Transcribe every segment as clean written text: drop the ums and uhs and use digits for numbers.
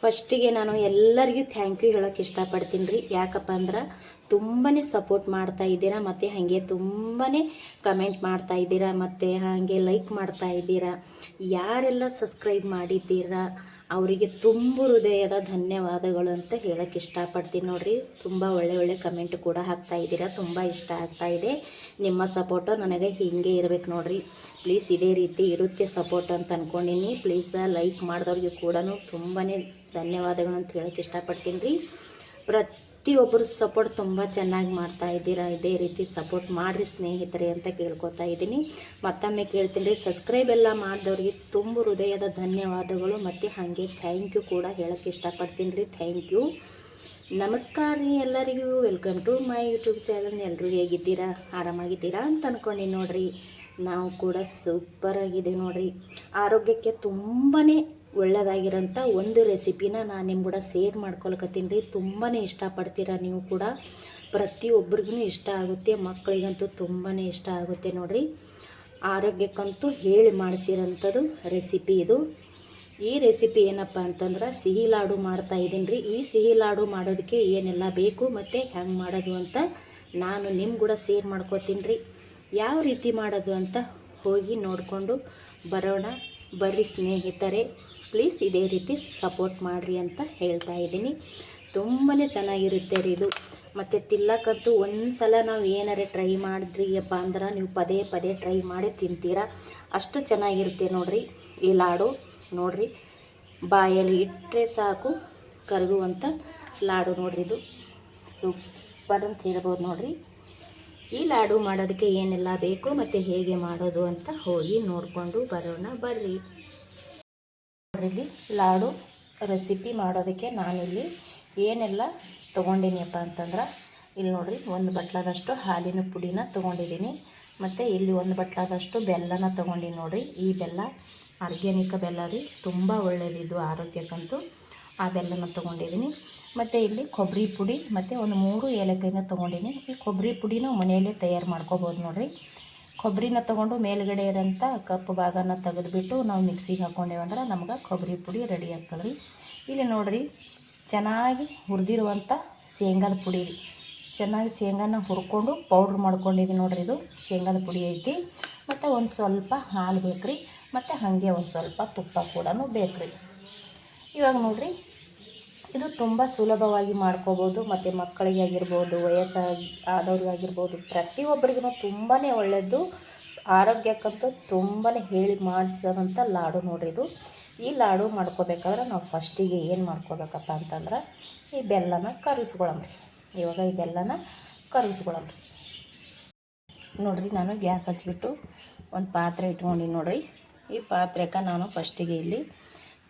ಫಸ್ಟಿಗೆ ನಾನು ಎಲ್ಲರಿಗೂ ಥ್ಯಾಂಕ್ ಯು ಹೇಳೋಕ್ಕೆ ಇಷ್ಟಪಡ್ತೀನಿ ರೀ. ಯಾಕಪ್ಪ ಅಂದ್ರೆ ತುಂಬಾ ಸಪೋರ್ಟ್ ಮಾಡ್ತಾ ಇದ್ದೀರಾ, ಮತ್ತು ಹಾಗೆ ತುಂಬಾ ಕಮೆಂಟ್ ಮಾಡ್ತಾ ಇದ್ದೀರಾ, ಮತ್ತು ಹಾಗೆ ಲೈಕ್ ಮಾಡ್ತಾ ಇದ್ದೀರಾ. ಯಾರೆಲ್ಲ ಸಬ್ಸ್ಕ್ರೈಬ್ ಮಾಡಿದ್ದೀರಾ ಅವರಿಗೆ ತುಂಬ ಹೃದಯದ ಧನ್ಯವಾದಗಳು ಅಂತ ಹೇಳೋಕ್ಕೆ ಇಷ್ಟಪಡ್ತೀನಿ ನೋಡಿರಿ. ತುಂಬ ಒಳ್ಳೆ ಕಮೆಂಟ್ ಕೂಡ ಹಾಕ್ತಾ ಇದ್ದೀರಾ, ತುಂಬ ಇಷ್ಟ ಆಗ್ತಾ ಇದೆ. ನಿಮ್ಮ ಸಪೋರ್ಟು ನನಗೆ ಹೀಗೆ ಇರಬೇಕು ನೋಡಿರಿ. ಪ್ಲೀಸ್ ಇದೇ ರೀತಿ ಇರುತ್ತೆ ಸಪೋರ್ಟ್ ಅಂತ ಅಂದ್ಕೊಂಡಿನಿ. ಪ್ಲೀಸ್ ಲೈಕ್ ಮಾಡಿದವ್ರಿಗೆ ಕೂಡ ತುಂಬಾ ಧನ್ಯವಾದಗಳು ಅಂತ ಹೇಳೋಕ್ಕೆ ಇಷ್ಟಪಡ್ತೀನಿ ರೀ. ಪ್ರತಿಯೊಬ್ಬರು ಸಪೋರ್ಟ್ ತುಂಬ ಚೆನ್ನಾಗಿ ಮಾಡ್ತಾ ಇದ್ದೀರಾ. ಇದೇ ರೀತಿ ಸಪೋರ್ಟ್ ಮಾಡಿರಿ ಸ್ನೇಹಿತರೆ ಅಂತ ಕೇಳ್ಕೊತಾ ಇದ್ದೀನಿ. ಮತ್ತೊಮ್ಮೆ ಕೇಳ್ತೀನಿ ರೀ, ಸಬ್ಸ್ಕ್ರೈಬ್ ಎಲ್ಲ ಮಾಡಿದವ್ರಿಗೆ ತುಂಬ ಹೃದಯದ ಧನ್ಯವಾದಗಳು, ಮತ್ತು ಹಾಗೆ ಥ್ಯಾಂಕ್ ಯು ಕೂಡ ಹೇಳೋಕ್ಕೆ ಇಷ್ಟಪಡ್ತೀನಿ ರೀ. Thank you. ನಮಸ್ಕಾರ ರೀ ಎಲ್ಲರಿಗೂ. Welcome to my YouTube channel. ಎಲ್ಲರೂ ಹೇಗಿದ್ದೀರಾ, ಆರಾಮಾಗಿದ್ದೀರಾ ಅಂತ ಅಂದ್ಕೊಂಡು ನೋಡಿರಿ. ನಾವು ಕೂಡ ಸೂಪರಾಗಿದ್ದೀವಿ ನೋಡಿರಿ. ಆರೋಗ್ಯಕ್ಕೆ ತುಂಬಾ ಒಳ್ಳೆಯದಾಗಿರೋಂಥ ಒಂದು ರೆಸಿಪಿನ ನಾನು ನಿಮ್ಮ ಕೂಡ ಶೇರ್ ಮಾಡ್ಕೊಳಕತ್ತೀನಿ ರೀ. ತುಂಬಾ ಇಷ್ಟಪಡ್ತೀರಾ ನೀವು ಕೂಡ. ಪ್ರತಿಯೊಬ್ಬರಿಗೂ ಇಷ್ಟ ಆಗುತ್ತೆ, ಮಕ್ಕಳಿಗಂತೂ ತುಂಬಾ ಇಷ್ಟ ಆಗುತ್ತೆ ನೋಡಿರಿ. ಆರೋಗ್ಯಕ್ಕಂತೂ ಹೇಳಿ ಮಾಡಿಸಿರೋಂಥದ್ದು ರೆಸಿಪಿ ಇದು. ಈ ರೆಸಿಪಿ ಏನಪ್ಪ ಅಂತಂದ್ರೆ ಸಿಹಿ ಲಾಡು ಮಾಡ್ತಾಯಿದ್ದೀನಿ ರೀ. ಈ ಸಿಹಿ ಲಾಡು ಮಾಡೋದಕ್ಕೆ ಏನೆಲ್ಲ ಬೇಕು ಮತ್ತು ಹೆಂಗೆ ಮಾಡೋದು ಅಂತ ನಾನು ನಿಮ್ಮ ಕೂಡ ಶೇರ್ ಮಾಡ್ಕೊತೀನಿ ರೀ. ಯಾವ ರೀತಿ ಮಾಡೋದು ಅಂತ ಹೋಗಿ ನೋಡಿಕೊಂಡು ಬರೋಣ ಬರ್ರಿ ಸ್ನೇಹಿತರೆ. ಪ್ಲೀಸ್ ಇದೇ ರೀತಿ ಸಪೋರ್ಟ್ ಮಾಡಿರಿ ಅಂತ ಹೇಳ್ತಾ ಇದ್ದೀನಿ. ತುಂಬಾ ಚೆನ್ನಾಗಿರುತ್ತೆ ರೀ ಇದು. ಮತ್ತು ತಿನ್ನಕ್ಕಂತೂ ಒಂದು ಸಲ ನಾವು ಏನಾರೇ ಟ್ರೈ ಮಾಡಿದ್ರಿಯಪ್ಪ ಅಂದ್ರೆ ನೀವು ಪದೇ ಪದೇ ಟ್ರೈ ಮಾಡಿ ತಿಂತೀರಾ, ಅಷ್ಟು ಚೆನ್ನಾಗಿರುತ್ತೆ ನೋಡಿರಿ ಈ ಲಾಡು. ನೋಡಿರಿ, ಬಾಯಲ್ಲಿ ಇಟ್ಟರೆ ಸಾಕು ಕರಗುವಂಥ ಲಾಡು ನೋಡಿರಿ. ಇದು ಸೂಪರ್ ಅಂತ ಹೇಳ್ಬೋದು ನೋಡಿರಿ. ಈ ಲಾಡು ಮಾಡೋದಕ್ಕೆ ಏನೆಲ್ಲ ಬೇಕು ಮತ್ತು ಹೇಗೆ ಮಾಡೋದು ಅಂತ ಹೋಗಿ ನೋಡಿಕೊಂಡು ಬರೋಣ ಬರ್ರಿ. ನೋಡ್ರಿ, ಲಾಡು ರೆಸಿಪಿ ಮಾಡೋದಕ್ಕೆ ನಾನಿಲ್ಲಿ ಏನೆಲ್ಲ ತೊಗೊಂಡಿನಿಯಪ್ಪ ಅಂತಂದ್ರೆ, ಇಲ್ಲಿ ನೋಡಿರಿ, ಒಂದು ಬಟ್ಲಾದಷ್ಟು ಹಾಲಿನ ಪುಡಿನ ತೊಗೊಂಡಿದ್ದೀನಿ. ಮತ್ತು ಇಲ್ಲಿ ಒಂದು ಬಟ್ಲಾದಷ್ಟು ಬೆಲ್ಲನ ತೊಗೊಂಡಿನಿ ನೋಡಿರಿ. ಈ ಬೆಲ್ಲ ಆರ್ಗ್ಯಾನಿಕ್ ಬೆಲ್ಲ ರೀ, ತುಂಬ ಒಳ್ಳೆಯದಿದ್ದು ಆರೋಗ್ಯಕ್ಕಂತೂ. ಆ ಬೆಲ್ಲನ ತೊಗೊಂಡಿದ್ದೀನಿ. ಮತ್ತು ಇಲ್ಲಿ ಕೊಬ್ಬರಿ ಪುಡಿ ಮತ್ತು ಒಂದು 3 ಏಲಕ್ಕಾಯಿನ ತೊಗೊಂಡಿನಿ. ಈ ಕೊಬ್ಬರಿ ಪುಡಿನ ಮನೆಯಲ್ಲೇ ತಯಾರು ಮಾಡ್ಕೊಬೋದು ನೋಡಿರಿ. ಕೊಬ್ಬರಿನ ತೊಗೊಂಡು ಮೇಲುಗಡೆ ಇರೋಂಥ ಕಪ್ಪು ಭಾಗನ ತೆಗೆದುಬಿಟ್ಟು ನಾವು ಮಿಕ್ಸಿಗೆ ಹಾಕ್ಕೊಂಡೇವಂದ್ರೆ ನಮ್ಗೆ ಕೊಬ್ಬರಿ ಪುಡಿ ರೆಡಿ ಆಗ್ತದೆ ರೀ. ಇಲ್ಲಿ ನೋಡಿರಿ, ಚೆನ್ನಾಗಿ ಹುರಿದಿರುವಂಥ ಶೇಂಗಾದ ಪುಡಿ ರೀ. ಚೆನ್ನಾಗಿ ಶೇಂಗಾನ ಹುರ್ಕೊಂಡು ಪೌಡ್ರ್ ಮಾಡ್ಕೊಂಡಿದ್ದೀನಿ ನೋಡಿರಿ. ಇದು ಶೇಂಗಾದ ಪುಡಿ ಐತಿ. ಮತ್ತು ಒಂದು ಸ್ವಲ್ಪ ಹಾಲು ಬೇಕು ರೀ, ಮತ್ತು ಹಾಗೆ ಒಂದು ಸ್ವಲ್ಪ ತುಪ್ಪ ಕೂಡ ಬೇಕು ರೀ. ಇವಾಗ ನೋಡಿರಿ, ಇದು ತುಂಬ ಸುಲಭವಾಗಿ ಮಾಡ್ಕೋಬೋದು. ಮತ್ತು ಮಕ್ಕಳಿಗೆ ಆಗಿರ್ಬೋದು, ಆದವ್ರಿಗಾಗಿರ್ಬೋದು, ಪ್ರತಿಯೊಬ್ಬರಿಗೂ ತುಂಬಾ ಒಳ್ಳೆಯದು. ಆರೋಗ್ಯಕ್ಕಂತೂ ತುಂಬಾ ಹೇಳಿ ಮಾಡಿಸಿದಂಥ ಲಾಡು ನೋಡಿರಿ ಇದು. ಈ ಲಾಡು ಮಾಡ್ಕೋಬೇಕಾದ್ರೆ ನಾವು ಫಸ್ಟಿಗೆ ಏನು ಮಾಡ್ಕೋಬೇಕಪ್ಪ ಅಂತಂದ್ರೆ, ಈ ಬೆಲ್ಲನ ಕರಗಿಸ್ಕೊಳಮ್ರಿ. ಇವಾಗ ಈ ಬೆಲ್ಲನ ಕರಗಿಸ್ಕೊಳಮ್ರಿ. ನೋಡಿರಿ, ನಾನು ಗ್ಯಾಸ್ ಹಚ್ಬಿಟ್ಟು ಒಂದು ಪಾತ್ರೆ ಇಟ್ಕೊಂಡಿನಿ ನೋಡಿರಿ. ಈ ಪಾತ್ರೆಗೆ ನಾನು ಫಸ್ಟಿಗೆ ಇಲ್ಲಿ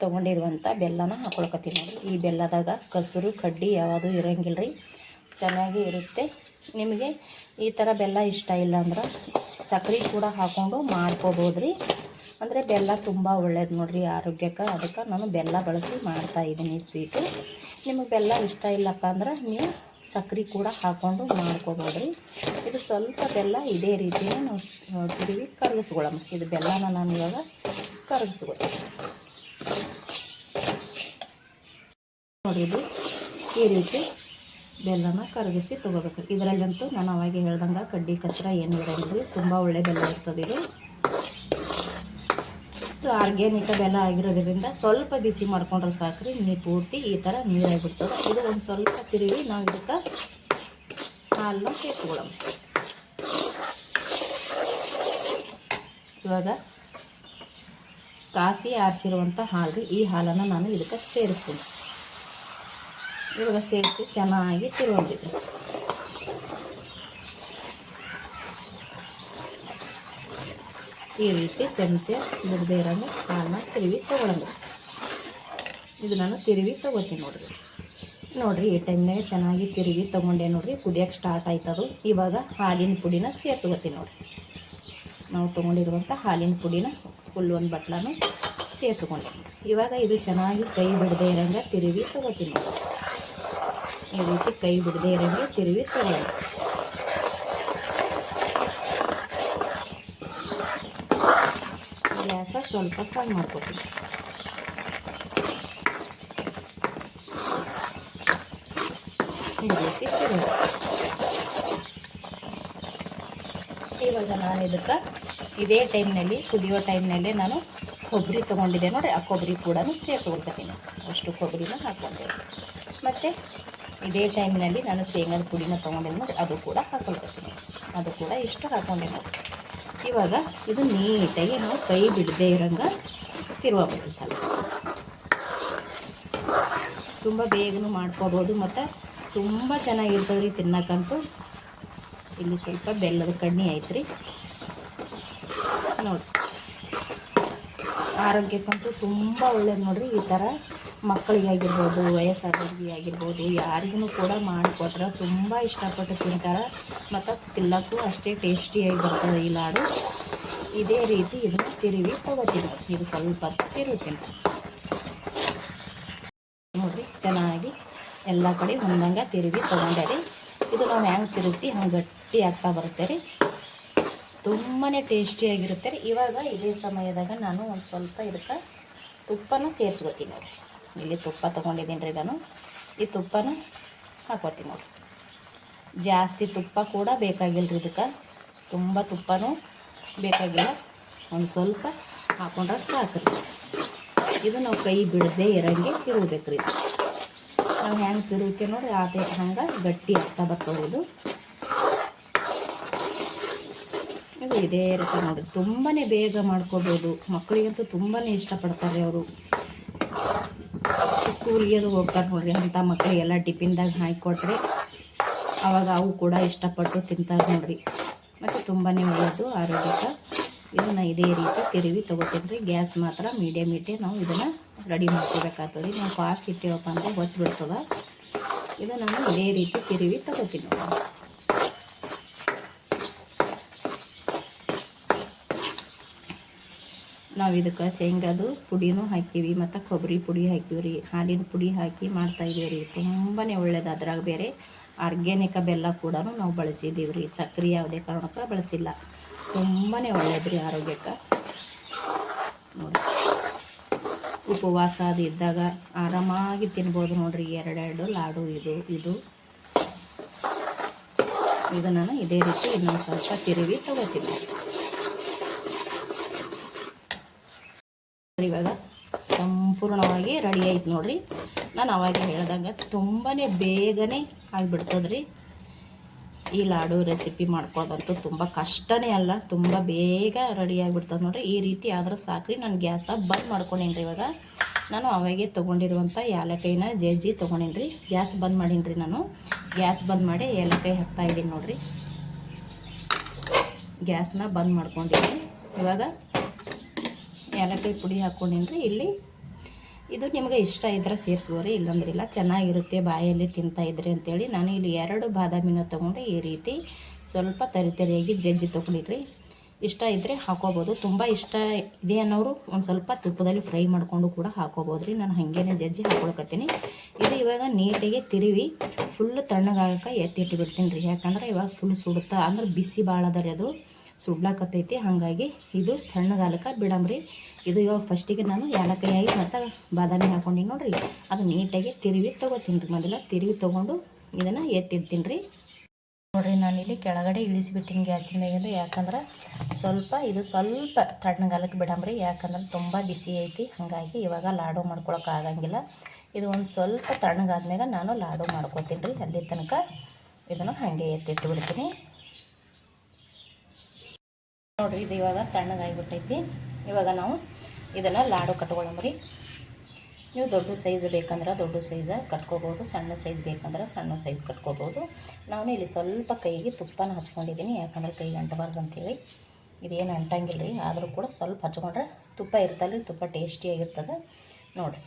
ತೊಗೊಂಡಿರುವಂಥ ಬೆಲ್ಲನ ಹಾಕೊಳ್ಕತ್ತೀನಿ ನೋಡಿ. ಈ ಬೆಲ್ಲದಾಗ ಕಸರು ಕಡ್ಡಿ ಯಾವುದೂ ಇರೋಂಗಿಲ್ಲ ರೀ, ಚೆನ್ನಾಗಿ ಇರುತ್ತೆ. ನಿಮಗೆ ಈ ಥರ ಬೆಲ್ಲ ಇಷ್ಟ ಇಲ್ಲ ಅಂದ್ರೆ ಸಕ್ಕರೆ ಕೂಡ ಹಾಕ್ಕೊಂಡು ಮಾಡ್ಕೋಬೋದು ರೀ. ಅಂದರೆ ಬೆಲ್ಲ ತುಂಬ ಒಳ್ಳೇದು ನೋಡಿರಿ ಆರೋಗ್ಯಕ್ಕೆ. ಅದಕ್ಕೆ ನಾನು ಬೆಲ್ಲ ಬಳಸಿ ಮಾಡ್ತಾಯಿದ್ದೀನಿ ಸ್ವೀಟು. ನಿಮಗೆ ಬೆಲ್ಲ ಇಷ್ಟ ಇಲ್ಲಪ್ಪ ಅಂದ್ರೆ ನೀವು ಸಕ್ಕರೆ ಕೂಡ ಹಾಕ್ಕೊಂಡು ಮಾಡ್ಕೋಬೋದು ರೀ. ಇದು ಸ್ವಲ್ಪ ಬೆಲ್ಲ ಇದೇ ರೀತಿಯೇ ನಾವು ತಿರುವಿ ಕರಗಿಸ್ಕೊಳ್ಳೋಣ. ಇದು ಬೆಲ್ಲನ ನಾನು ಇವಾಗ ಕರಗಿಸ್ಕೊಳ್ತೀನಿ ನೋಡಿ. ಇದು ಈ ರೀತಿ ಬೆಲ್ಲನ ಕರಗಿಸಿ ತೊಗೋಬೇಕು. ಇದರಲ್ಲಂತೂ ನಾನು ಅವಾಗೆ ಹೇಳ್ದಂಗೆ ಕಡ್ಡಿ ಕಚ್ಚರ ಏನು ಇರೋದಿಲ್ಲ, ತುಂಬ ಒಳ್ಳೆ ಬೆಲ್ಲ ಇರ್ತದೆ ಇದು. ಇದು ಆರ್ಗ್ಯಾನಿಕ್ ಬೆಲ್ಲ ಆಗಿರೋದ್ರಿಂದ ಸ್ವಲ್ಪ ಬಿಸಿ ಮಾಡ್ಕೊಂಡ್ರೆ ಸಾಕ್ರಿ, ನೀರು ಪೂರ್ತಿ ಈ ಥರ ನೀರಾಗಿಬಿಡ್ತದೆ. ಇದು ಒಂದು ಸ್ವಲ್ಪ ತಿರುಗಿ ನಾವು ಇದಕ್ಕೆ ಹಾಲನ್ನ ಸೇರಿಸ್ಕೊಳ್ಳೋಣ. ಇವಾಗ ಕಾಸಿ ಆರಿಸಿರುವಂಥ ಹಾಲು ರೀ. ಈ ಹಾಲನ್ನು ನಾನು ಇದಕ್ಕೆ ಸೇರಿಸ್ತೀನಿ. ಇವಾಗ ಸೇರಿಸಿ ಚೆನ್ನಾಗಿ ತಿರುವಂತಿದೆ. ಈ ರೀತಿ ಚಮಚೆ ಬಿಡದೆ ಇರೋಂಗೆ ಹಾಲನ್ನ ತಿರುವಿ ತೊಗೊಳಂಗ. ಇದು ನಾನು ತಿರುವಿ ತೊಗೋತೀನಿ ನೋಡಿರಿ. ಈ ಟೈಮ್ನಾಗೆ ಚೆನ್ನಾಗಿ ತಿರುವಿ ತೊಗೊಂಡೆ ನೋಡಿರಿ. ಕುದಿಯೋಕ್ಕೆ ಸ್ಟಾರ್ಟ್ ಆಯ್ತದು. ಇವಾಗ ಹಾಲಿನ ಪುಡಿನ ಸೇರಿಸ್ಕೊತೀನಿ ನೋಡಿರಿ. ನಾವು ತೊಗೊಂಡಿರುವಂಥ ಹಾಲಿನ ಪುಡಿನ ಫುಲ್ ಒಂದು ಬಟ್ಲನ ಸೇರಿಸ್ಕೊಂಡೆ. ಇವಾಗ ಇದು ಚೆನ್ನಾಗಿ ಕೈ ಬಿಡದೆ ಇರೋಂಗೆ ತಿರುವಿ ತೊಗೋತೀನಿ ನೋಡಿ. ಈ ರೀತಿ ಕೈ ಬಿಡದೆ ಇರೋಂಗೆ ತಿರುವಿ ತೊಗೊಳ್ಳಿ. ಗ್ಯಾಸ ಸ್ವಲ್ಪ ಸಣ್ಣ ಮಾಡ್ಕೊತೀನಿ. ಈ ರೀತಿ ತಿರುಗಿ. ಇವಾಗ ನಾನು ಇದಕ್ಕೆ ಇದೇ ಟೈಮ್ನಲ್ಲಿ ಕುದಿಯೋ ಟೈಮ್ನಲ್ಲೇ ನಾನು ಕೊಬ್ಬರಿ ತೊಗೊಂಡಿದ್ದೆ ನೋಡಿ, ಆ ಕೊಬ್ಬರಿ ಕೂಡ ಸೇರಿಸ್ಕೊಳ್ತೀನಿ. ಅಷ್ಟು ಕೊಬ್ಬರಿನ ಹಾಕ್ಕೊಂಡೆ. ಮತ್ತು ಇದೇ ಟೈಮ್ನಲ್ಲಿ ನಾನು ಶೇಂಗಾದ ಪುಡಿನ ತೊಗೊಂಡಿದ್ದೆ ನೋಡಿ, ಅದು ಕೂಡ ಹಾಕ್ಕೊಳ್ತೀನಿ. ಅದು ಕೂಡ ಇಷ್ಟು ಹಾಕ್ಕೊಂಡೆ ನೋಡಿ. ಇವಾಗ ಇದು ನೀಟಾಗಿ ನಾವು ಕೈ ಬಿಡದೆ ಇರೋಂಗೆ ತಿರುವಾಗ್ಬೇಕು. ಸ್ವಲ್ಪ ತುಂಬ ಬೇಗನೂ ಮಾಡ್ಕೋಬೋದು ಮತ್ತು ತುಂಬ ಚೆನ್ನಾಗಿರ್ತದೆ ರೀ ತಿನ್ನಕ್ಕಂತೂ. ಇಲ್ಲಿ ಸ್ವಲ್ಪ ಬೆಲ್ಲದ ಕಣ್ಣಿ ಐತ್ರಿ ನೋಡಿ. ಆರೋಗ್ಯಕ್ಕಂತೂ ತುಂಬ ಒಳ್ಳೇದು ನೋಡಿರಿ. ಈ ಥರ ಮಕ್ಕಳಿಗಾಗಿರ್ಬೋದು, ವಯಸ್ಸಾದವ್ರಿಗೆ ಆಗಿರ್ಬೋದು, ಯಾರಿಗೂ ಕೂಡ ಮಾಡಿಕೊಟ್ರೆ ತುಂಬ ಇಷ್ಟಪಟ್ಟು ತಿಂತಾರೆ ಮತ್ತು ತಿನ್ನಕ್ಕೂ ಅಷ್ಟೇ ಟೇಸ್ಟಿಯಾಗಿ ಬರ್ತದೆ ಈ ಲಾಡು. ಇದೇ ರೀತಿ ಇದನ್ನು ತಿರುವಿ ತೊಗೋತೀನಿ. ಇದು ಸ್ವಲ್ಪ ತಿರುಗ್ತೀನಿ ನೋಡಿರಿ. ಚೆನ್ನಾಗಿ ಎಲ್ಲ ಕಡೆ ಹೊಂದಂಗೆ ತಿರುಗಿ ತೊಗೊಂಡೆ ರೀ. ಇದು ನಾವು ಹೆಂಗೆ ತಿರುಗ್ತಿ ಹಂಗೆ ಗಟ್ಟಿ ಆಗ್ತಾ ಬರುತ್ತೆ ರೀ. ತುಂಬಾ ಟೇಸ್ಟಿಯಾಗಿರುತ್ತೆ ರೀ. ಇವಾಗ ಇದೇ ಸಮಯದಾಗ ನಾನು ಒಂದು ಸ್ವಲ್ಪ ಇದಕ್ಕೆ ತುಪ್ಪನ ಸೇರಿಸ್ಕೊತೀನಿ ನೋಡಿರಿ. ಇಲ್ಲಿ ತುಪ್ಪ ತೊಗೊಂಡಿದ್ದೀನಿ ರೀ ನಾನು. ಈ ತುಪ್ಪನ ಹಾಕ್ಕೊತೀನಿ ನೋಡಿ. ಜಾಸ್ತಿ ತುಪ್ಪ ಕೂಡ ಬೇಕಾಗಿಲ್ಲ ರೀ ಇದಕ್ಕೆ, ತುಂಬ ತುಪ್ಪನೂ ಬೇಕಾಗಿಲ್ಲ. ಒಂದು ಸ್ವಲ್ಪ ಹಾಕ್ಕೊಂಡ್ರೆ ಸಾಕು ರೀ. ಇದು ನಾವು ಕೈ ಬಿಡದೆ ಇರೋಂಗೆ ತಿರುಗಬೇಕು ರೀ. ನಾವು ಹೆಂಗೆ ತಿರುಗ್ತೀವಿ ನೋಡಿರಿ ಅದೇ ಹಂಗೆ ಗಟ್ಟಿ ಆಗ್ತಾ ಬರ್ತದೆ ಇದು. ಇದು ಇದೇ ರೀತಿ ನೋಡಿರಿ, ತುಂಬಾ ಬೇಗ ಮಾಡ್ಕೋಬೋದು. ಮಕ್ಕಳಿಗಂತೂ ತುಂಬಾ ಇಷ್ಟಪಡ್ತಾರೆ. ಅವರು ಸ್ಕೂಲ್ಗೆ ಅದು ಹೋಗ್ತಾರೆ ನೋಡಿರಿ, ಅಂಥ ಮಕ್ಕಳಿಗೆಲ್ಲ ಟಿಫಿನ್ದಾಗ ಹಾಕಿಕೊಟ್ರೆ ಆವಾಗ ಅವು ಕೂಡ ಇಷ್ಟಪಟ್ಟು ತಿಂತಾರೆ ನೋಡಿರಿ. ಮತ್ತು ತುಂಬಾ ಒಳ್ಳೆಯದು ಆರೋಗ್ಯಕ್ಕೆ. ಇದನ್ನು ಇದೇ ರೀತಿ ತಿರುವಿ ತೊಗೋತೀನಿ ರೀ. ಗ್ಯಾಸ್ ಮಾತ್ರ ಮೀಡಿಯಮ್ ಇಟ್ಟೆ ನಾವು ಇದನ್ನು ರೆಡಿ ಮಾಡ್ಕೋಬೇಕಾಗ್ತದೆ. ನಾವು ಫಾಸ್ಟ್ ಇಟ್ಟೇವಪ್ಪ ಅಂದರೆ ಗೊತ್ತು ಬಿಡ್ತದೆ. ಇದು ನಾನು ಇದೇ ರೀತಿ ತಿರುವಿ ತೊಗೋತೀನಿ ನೋಡಿ. ನಾವು ಇದಕ್ಕೆ ಶೇಂಗಾದು ಪುಡಿನೂ ಹಾಕೀವಿ ಮತ್ತು ಕೊಬ್ಬರಿ ಪುಡಿ ಹಾಕೀವಿ ರೀ, ಹಾಲಿನ ಪುಡಿ ಹಾಕಿ ಮಾಡ್ತಾಯಿದ್ದೀವಿ ರೀ. ತುಂಬಾ ಒಳ್ಳೇದು. ಅದ್ರಾಗ ಬೇರೆ ಆರ್ಗ್ಯಾನಿಕ ಬೆಲ್ಲ ಕೂಡ ನಾವು ಬಳಸಿದ್ದೀವಿ ರೀ. ಸಕ್ಕರೆ ಯಾವುದೇ ಕಾರಣಕ್ಕೆ ಬಳಸಿಲ್ಲ. ತುಂಬಾ ಒಳ್ಳೇದು ರೀ ಆರೋಗ್ಯಕ್ಕೆ ನೋಡಿ. ಉಪವಾಸ ಅದು ಇದ್ದಾಗ ಆರಾಮಾಗಿ ತಿನ್ಬೋದು ನೋಡಿರಿ. ಎರಡೆರಡು ಲಾಡು ಇದು ನಾನು ಇದೇ ರೀತಿ ಇನ್ನೊಂದು ಸ್ವಲ್ಪ ತಿರುವಿ ತೊಗೋತೀನಿ. ಇವಾಗ ಸಂಪೂರ್ಣವಾಗಿ ರೆಡಿ ಆಯ್ತು ನೋಡಿರಿ. ನಾನು ಅವಾಗ ಹೇಳ್ದಂಗೆ ತುಂಬಾ ಬೇಗನೆ ಆಗಿಬಿಡ್ತದೆ ರೀ ಈ ಲಾಡು ರೆಸಿಪಿ ಮಾಡ್ಕೊಳ್ಳೋದಂತೂ. ತುಂಬ ಕಷ್ಟನೇ ಅಲ್ಲ, ತುಂಬ ಬೇಗ ರೆಡಿ ಆಗಿಬಿಡ್ತದೆ ನೋಡಿರಿ. ಈ ರೀತಿ ಆದ್ರೆ ಸಾಕ್ರಿ. ನಾನು ಗ್ಯಾಸ ಬಂದ್ ಮಾಡ್ಕೊಂಡೇನಿ ರೀ. ಇವಾಗ ನಾನು ಅವಾಗೆ ತೊಗೊಂಡಿರುವಂಥ ಏಲಕ್ಕಾಯಿನ ಜಜ್ಜಿ ತೊಗೊಂಡೇನಿ ರೀ. ಗ್ಯಾಸ್ ಬಂದ್ ಮಾಡೀನಿ ರೀ. ನಾನು ಗ್ಯಾಸ್ ಬಂದ್ ಮಾಡಿ ಏಲಕ್ಕಾಯಿ ಹಾಕ್ತಾಯಿದ್ದೀನಿ ನೋಡಿರಿ. ಗ್ಯಾಸ್ನ ಬಂದ್ ಮಾಡ್ಕೊಂಡಿದ್ದೀನಿ. ಇವಾಗ ಏಲಕ್ಕಾಯಿ ಪುಡಿ ಹಾಕ್ಕೊಂಡೀನಿ ರೀ. ಇಲ್ಲಿ ಇದು ನಿಮಗೆ ಇಷ್ಟ ಇದ್ರೆ ಸೇರಿಸ್ಬೋರಿ, ಇಲ್ಲಂದ್ರಿಲ್ಲ. ಚೆನ್ನಾಗಿರುತ್ತೆ ಬಾಯಲ್ಲಿ ತಿಂತಾಯಿದ್ರಿ ಅಂತೇಳಿ ನಾನು ಇಲ್ಲಿ 2 ಬಾದಾಮಿನ ತೊಗೊಂಡು ಈ ರೀತಿ ಸ್ವಲ್ಪ ತರಿಯಾಗಿ ಜಜ್ಜಿ ತೊಗೊಂಡಿರಿ. ಇಷ್ಟ ಇದ್ದರೆ ಹಾಕೋಬೋದು. ತುಂಬ ಇಷ್ಟ ಇದೆ ಅನ್ನೋರು ಒಂದು ಸ್ವಲ್ಪ ತುಪ್ಪದಲ್ಲಿ ಫ್ರೈ ಮಾಡಿಕೊಂಡು ಕೂಡ ಹಾಕೋಬೋದು ರೀ. ನಾನು ಹಾಗೇನೆ ಜಜ್ಜಿ ಹಾಕೊಳಕತ್ತೀನಿ. ಇದು ಇವಾಗ ನೀಟಾಗಿ ತಿರುವಿ ಫುಲ್ ತಣ್ಣಗಾಗಕ್ಕೆ ಎತ್ತಿಟ್ಟು ಬಿಡ್ತೀನಿ ರೀ. ಯಾಕಂದ್ರೆ ಇವಾಗ ಫುಲ್ ಸುಡುತ್ತಾ ಅಂದ್ರೆ ಬಿಸಿ ಭಾಳ ಅದ ರೀ, ಅದು ಸುಡ್ಲಾಕತ್ತೈತಿ. ಹಾಗಾಗಿ ಇದು ತಣ್ಣಗಾಲಕ್ಕೆ ಬಿಡಮ್ರಿ. ಇದು ಇವಾಗ ಫಸ್ಟಿಗೆ ನಾನು ಏಲಕ್ಕಾಯಿ ಮತ್ತು ಬಾದಾಮಿ ಹಾಕ್ಕೊಂಡು ನೋಡಿರಿ, ಅದು ನೀಟಾಗಿ ತಿರುವಿ ತೊಗೋತೀನಿ ರೀ. ಮೊದಲ ತಿರುವಿ ತೊಗೊಂಡು ಇದನ್ನು ಎತ್ತಿಡ್ತೀನಿ ರೀ. ನೋಡಿರಿ ನಾನಿಲ್ಲಿ ಕೆಳಗಡೆ ಇಳಿಸಿಬಿಟ್ಟಿನಿ ಗ್ಯಾಸಿನ ಮೇಲಿಂದ. ಯಾಕಂದ್ರೆ ಇದು ಸ್ವಲ್ಪ ತಣ್ಣಗಾಲಕ್ಕೆ ಬಿಡಮ್ರಿ. ಯಾಕಂದ್ರೆ ತುಂಬ ಬಿಸಿ ಐತಿ. ಹಾಗಾಗಿ ಇವಾಗ ಲಾಡು ಮಾಡ್ಕೊಳಕ್ಕೆ ಆಗಂಗಿಲ್ಲ. ಇದು ಒಂದು ಸ್ವಲ್ಪ ತಣ್ಣಗಾದ್ಮೇಲೆ ನಾನು ಲಾಡು ಮಾಡ್ಕೊತೀನಿ ರೀ. ಅಲ್ಲಿ ತನಕ ಇದನ್ನು ಹಾಗೆ ಎತ್ತಿಟ್ಟು ಬಿಡ್ತೀನಿ ನೋಡಿರಿ. ಇದು ಇವಾಗ ತಣ್ಣಗಾಗಿಬಿಟ್ಟೈತಿ. ಇವಾಗ ನಾವು ಇದನ್ನು ಲಾಡು ಕಟ್ಕೊಳ್ಳೋಮ್ರಿ. ನೀವು ದೊಡ್ಡ ಸೈಜ್ ಬೇಕಂದ್ರೆ ದೊಡ್ಡ ಸೈಜ್ ಕಟ್ಕೋಬೋದು, ಸಣ್ಣ ಸೈಜ್ ಬೇಕಂದ್ರೆ ಸಣ್ಣ ಸೈಜ್ ಕಟ್ಕೋಬೋದು. ನಾನು ಇಲ್ಲಿ ಸ್ವಲ್ಪ ಕೈಗೆ ತುಪ್ಪನ ಹಚ್ಕೊಂಡಿದ್ದೀನಿ. ಯಾಕಂದ್ರೆ ಕೈಗೆ ಅಂಟಬಾರ್ದು ಅಂಥೇಳಿ. ಇದೇನು ಅಂಟಂಗಿಲ್ಲ ರೀ. ಆದರೂ ಕೂಡ ಸ್ವಲ್ಪ ಹಚ್ಕೊಂಡ್ರೆ ತುಪ್ಪ ಇರ್ತಲ್ಲ ರೀ, ತುಪ್ಪ ಟೇಸ್ಟಿಯಾಗಿರ್ತದೆ ನೋಡಿರಿ.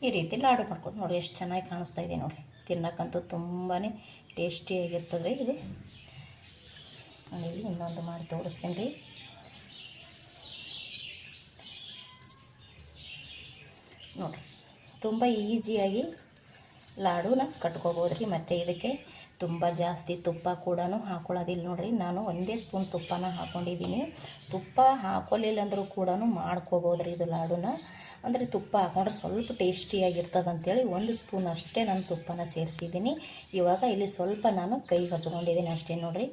ಈ ರೀತಿ ಲಾಡು ಮಾಡ್ಕೊಂಡು ನೋಡಿ ಎಷ್ಟು ಚೆನ್ನಾಗಿ ಕಾಣಿಸ್ತಾ ಇದೆ ನೋಡಿ. ತಿನ್ನಕ್ಕಂತೂ ತುಂಬಾ ಟೇಸ್ಟಿಯಾಗಿರ್ತದೆ ರೀ ಇದು. ನಾನು ಇನ್ನೊಂದು ಮಾಡಿ ತೋರಿಸ್ತೀನಿ ರೀ. ನೋಡಿ ತುಂಬ ಈಸಿಯಾಗಿ ಲಾಡುನ ಕಟ್ಕೋಬೋದು ರೀ. ಮತ್ತು ಇದಕ್ಕೆ ತುಂಬ ಜಾಸ್ತಿ ತುಪ್ಪ ಕೂಡ ಹಾಕೊಳ್ಳೋದಿಲ್ಲ ನೋಡಿರಿ. ನಾನು ಒಂದೇ ಸ್ಪೂನ್ ತುಪ್ಪನ ಹಾಕ್ಕೊಂಡಿದ್ದೀನಿ. ತುಪ್ಪ ಹಾಕೊಳ್ಳಿಲ್ಲ ಅಂದರೂ ಕೂಡ ಮಾಡ್ಕೋಬೋದ್ರಿ ಇದು ಲಾಡುನ. ಅಂದರೆ ತುಪ್ಪ ಹಾಕೊಂಡ್ರೆ ಸ್ವಲ್ಪ ಟೇಸ್ಟಿಯಾಗಿರ್ತದೆ ಅಂಥೇಳಿ 1 ಸ್ಪೂನ್ ಅಷ್ಟೇ ನಾನು ತುಪ್ಪನ ಸೇರಿಸಿದ್ದೀನಿ. ಇವಾಗ ಇಲ್ಲಿ ಸ್ವಲ್ಪ ನಾನು ಕೈಗೆ ಹಚ್ಕೊಂಡಿದ್ದೀನಿ ಅಷ್ಟೇ ನೋಡಿರಿ.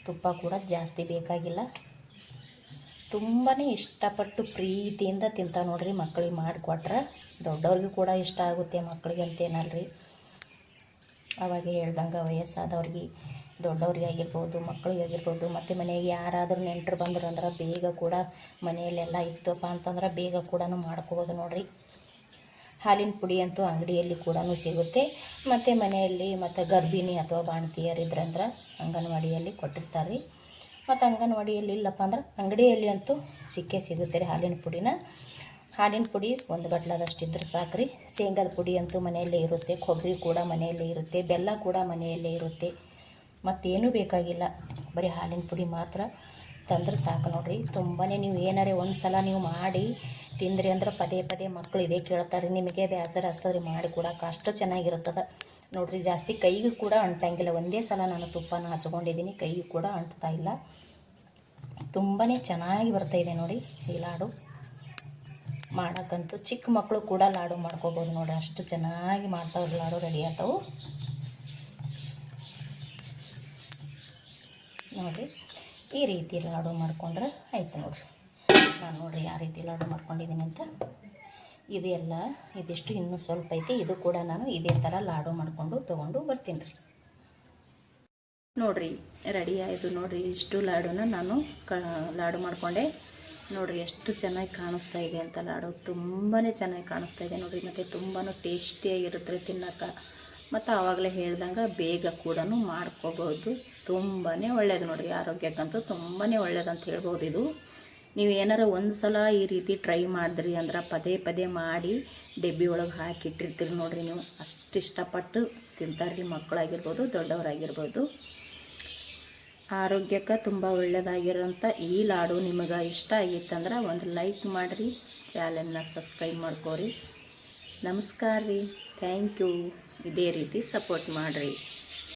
ತುಪ್ಪ ಕೂಡ ಜಾಸ್ತಿ ಬೇಕಾಗಿಲ್ಲ. ತುಂಬಾ ಇಷ್ಟಪಟ್ಟು ಪ್ರೀತಿಯಿಂದ ತಿಂತ ನೋಡಿರಿ. ಮಕ್ಕಳಿಗೆ ಮಾಡಿಕೊಟ್ರೆ ದೊಡ್ಡವ್ರಿಗೂ ಕೂಡ ಇಷ್ಟ ಆಗುತ್ತೆ, ಮಕ್ಕಳಿಗೆ ಅಂತೇನಲ್ರಿ. ಅವಾಗ ಹೇಳ್ದಂಗೆ ವಯಸ್ಸಾದವ್ರಿಗೆ, ದೊಡ್ಡವ್ರಿಗೆ ಆಗಿರ್ಬೋದು, ಮಕ್ಕಳಿಗೆ ಆಗಿರ್ಬೋದು, ಮತ್ತು ಮನೆಗೆ ಯಾರಾದರೂ ನೆಂಟರು ಬಂದರು ಅಂದ್ರೆ ಬೇಗ ಕೂಡ ಮನೆಯಲ್ಲೆಲ್ಲ ಇತ್ತಪ್ಪ ಅಂತಂದ್ರೆ ಬೇಗ ಕೂಡ ಮಾಡ್ಕೋಬೋದು ನೋಡಿರಿ. ಹಾಲಿನ ಪುಡಿ ಅಂತೂ ಅಂಗಡಿಯಲ್ಲಿ ಕೂಡ ಸಿಗುತ್ತೆ, ಮತ್ತು ಮನೆಯಲ್ಲಿ ಮತ್ತು ಗರ್ಭಿಣಿ ಅಥವಾ ಬಾಣತಿಯರಿದ್ರಂದ್ರೆ ಅಂಗನವಾಡಿಯಲ್ಲಿ ಕೊಟ್ಟಿರ್ತಾರೆ ರೀ. ಮತ್ತು ಅಂಗನವಾಡಿಯಲ್ಲಿ ಇಲ್ಲಪ್ಪ ಅಂದ್ರೆ ಅಂಗಡಿಯಲ್ಲಿ ಅಂತೂ ಸಿಗುತ್ತೆ ರೀ ಹಾಲಿನ ಪುಡಿನ. ಹಾಲಿನ ಪುಡಿ 1 ಬಟ್ಲದಷ್ಟು ಇದ್ರೆ ಸಾಕು ರೀ. ಶೇಂಗಾದ ಪುಡಿ ಅಂತೂ ಮನೆಯಲ್ಲೇ ಇರುತ್ತೆ, ಕೊಬ್ಬರಿ ಕೂಡ ಮನೆಯಲ್ಲೇ ಇರುತ್ತೆ, ಬೆಲ್ಲ ಕೂಡ ಮನೆಯಲ್ಲೇ ಇರುತ್ತೆ. ಮತ್ತೇನೂ ಬೇಕಾಗಿಲ್ಲ, ಬರೀ ಹಾಲಿನ ಪುಡಿ ಮಾತ್ರ ತಂದ್ರೆ ಸಾಕು ನೋಡಿರಿ. ತುಂಬಾ ನೀವು ಏನಾರೇ ಒಂದು ಸಲ ನೀವು ಮಾಡಿ ತಿಂದ್ರಿ ಅಂದ್ರೆ ಪದೇ ಪದೇ ಮಕ್ಕಳು ಇದೇ ಕೇಳ್ತಾರೆ. ನಿಮಗೆ ಬೇಸರ ಆಗ್ತದೆ ಮಾಡಿ ಕೊಡೋಕೆ, ಅಷ್ಟು ಚೆನ್ನಾಗಿರ್ತದೆ ನೋಡಿರಿ. ಜಾಸ್ತಿ ಕೈಗೂ ಕೂಡ ಅಂಟಂಗಿಲ್ಲ. ಒಂದೇ ಸಲ ನಾನು ತುಪ್ಪನ ಹಚ್ಕೊಂಡಿದ್ದೀನಿ, ಕೈಗೂ ಕೂಡ ಅಂಟ್ತಾ ಇಲ್ಲ. ತುಂಬಾ ಚೆನ್ನಾಗಿ ಬರ್ತಾಯಿದೆ ನೋಡಿ ಈ ಲಾಡು. ಮಾಡೋಕ್ಕಂತೂ ಚಿಕ್ಕ ಮಕ್ಕಳು ಕೂಡ ಲಾಡು ಮಾಡ್ಕೋಬೋದು ನೋಡಿರಿ, ಅಷ್ಟು ಚೆನ್ನಾಗಿ ಮಾಡ್ತಾವ್ರಿ. ಲಾಡು ರೆಡಿ ಆಗ್ತಾವೆ ನೋಡಿರಿ. ಈ ರೀತಿ ಲಾಡು ಮಾಡ್ಕೊಂಡ್ರೆ ಆಯ್ತು ನೋಡಿರಿ. ನಾನು ನೋಡಿರಿ ಯಾವ ರೀತಿ ಲಾಡು ಮಾಡ್ಕೊಂಡಿದ್ದೀನಿ ಅಂತ. ಇದೆಲ್ಲ ಇದಿಷ್ಟು ಇನ್ನೂ ಸ್ವಲ್ಪ ಐತಿ, ಇದು ಕೂಡ ನಾನು ಇದೇ ಥರ ಲಾಡು ಮಾಡಿಕೊಂಡು ತೊಗೊಂಡು ಬರ್ತೀನಿ ರೀ. ನೋಡಿರಿ ರೆಡಿ ಆಯಿತು ನೋಡಿರಿ. ಇಷ್ಟು ಲಾಡುನ ನಾನು ಲಾಡು ಮಾಡಿಕೊಂಡೆ ನೋಡಿರಿ. ಎಷ್ಟು ಚೆನ್ನಾಗಿ ಕಾಣಿಸ್ತಾ ಇದೆ ಅಂತ ಲಾಡು, ತುಂಬಾ ಚೆನ್ನಾಗಿ ಕಾಣಿಸ್ತಾ ಇದೆ ನೋಡಿರಿ. ಮತ್ತು ತುಂಬಾ ಟೇಸ್ಟಿಯಾಗಿರುತ್ತೆ ತಿನ್ನೋಕೆ. ಮತ್ತು ಆವಾಗಲೇ ಹೇಳ್ದಂಗೆ ಬೇಗ ಕೂಡ ಮಾಡ್ಕೋಬೋದು. ತುಂಬಾ ಒಳ್ಳೆಯದು ನೋಡಿರಿ, ಆರೋಗ್ಯಕ್ಕಂತೂ ತುಂಬಾ ಒಳ್ಳೆಯದಂತ ಹೇಳ್ಬೋದು. ಇದು ನೀವು ಏನಾರ ಒಂದು ಸಲ ಈ ರೀತಿ ಟ್ರೈ ಮಾಡಿದ್ರಿ ಅಂದ್ರೆ ಪದೇ ಪದೇ ಮಾಡಿ ಡಬ್ಬಿ ಒಳಗೆ ಹಾಕಿಟ್ಟಿರ್ತೀರಿ ನೋಡಿರಿ. ನೀವು ಅಷ್ಟು ಇಷ್ಟಪಟ್ಟು ತಿಂತಾರ್ರಿ, ಮಕ್ಕಳಾಗಿರ್ಬೋದು ದೊಡ್ಡವರಾಗಿರ್ಬೋದು. ಆರೋಗ್ಯಕ್ಕೆ ತುಂಬ ಒಳ್ಳೆಯದಾಗಿರೋಂಥ ಈ ಲಾಡು ನಿಮಗೆ ಇಷ್ಟ ಆಗಿತ್ತಂದ್ರೆ ಒಂದು ಲೈಕ್ ಮಾಡಿರಿ, ಚಾನಲ್ನ ಸಬ್ಸ್ಕ್ರೈಬ್ ಮಾಡ್ಕೋರಿ. ನಮಸ್ಕಾರ ರೀ, ಥ್ಯಾಂಕ್ ಯು. ಇದೇ ರೀತಿ ಸಪೋರ್ಟ್ ಮಾಡಿರಿ.